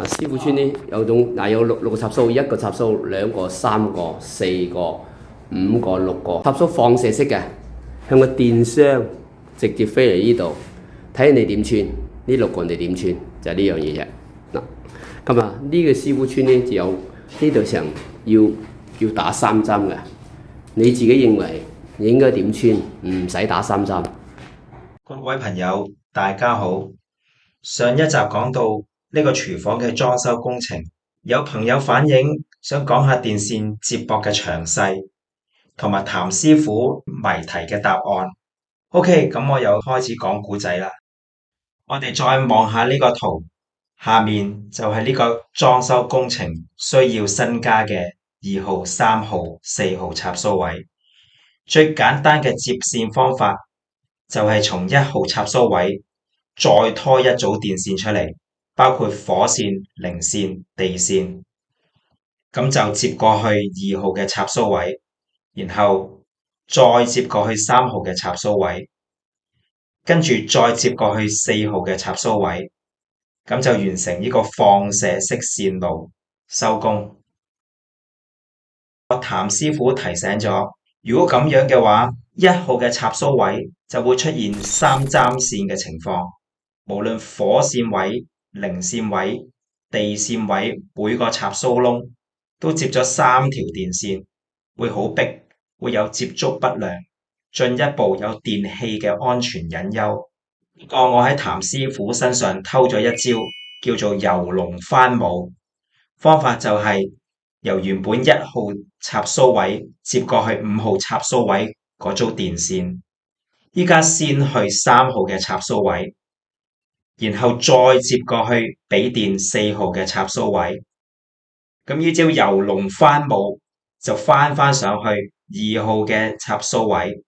師傅村呢有六個插蘇，一個插蘇、兩個、三個、四個、五個、六個插蘇放射式嘅，向個電箱直接飛嚟呢度，睇你點穿，呢六個你點穿就係呢樣嘢啫。嗱，咁啊呢個師傅村呢就有呢度成要打3針嘅，你自己認為你應該點穿，唔使打3針？各位朋友，大家好。上一集講到呢個廚房嘅裝修工程，有朋友反映想講下電線接駁嘅詳細，同埋譚師傅謎題嘅答案。OK，咁我又開始講故仔啦。我哋再望下呢個圖，下面就係呢個裝修工程需要新加嘅2號、3號、4號插蘇位。最簡單嘅接線方法就係從1號插蘇位再拖一組電線出嚟，包括火線、零線、地線，咁就接過去2號嘅插蘇位，然後再接過去3號嘅插蘇位，跟住再接過去4號嘅插蘇位，咁就完成呢個放射式線路收工。譚師傅提醒咗，如果咁樣嘅話，1號嘅插蘇位就會出現3針線嘅情況，無論火線位、零線位、地線位，每個插蘇窿都接咗3條電線，會好逼，會有接觸不良，進一步有電器嘅安全隱憂。不過我喺譚師傅身上偷咗一招，叫做游龍翻舞。方法就係由原本1號插蘇位接過去5號插蘇位嗰組電線，依家先去3號嘅插蘇位，然後再接過去俾電4號嘅插蘇位。咁呢招游龍翻舞就翻上去2號嘅插蘇位，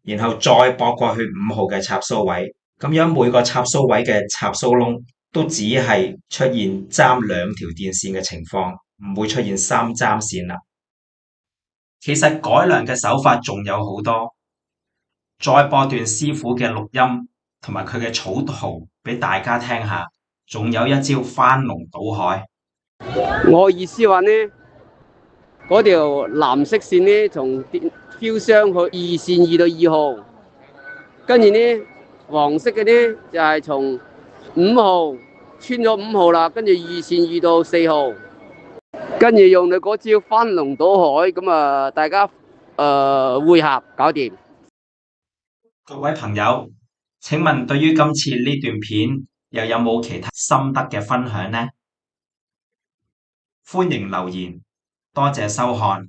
然後再駁過去5號嘅插蘇位。咁樣每個插蘇位嘅插蘇窿都只係出現爭2條電線嘅情況，唔會出現3針線啦。其實改良嘅手法仲有好多，再播段師傅嘅錄音同埋佢嘅草圖俾大家聽下，仲有一招翻龍倒海。我意思話呢，嗰條藍色線呢，從標箱去2線移到2號，跟住呢黃色嘅呢就係從5號穿咗5號啦，跟住2線移到4號，跟住用你嗰招翻龍倒海，咁啊大家匯合搞掂。各位朋友，請問對於今次呢段片又有冇其他心得嘅分享呢？歡迎留言，多謝收看。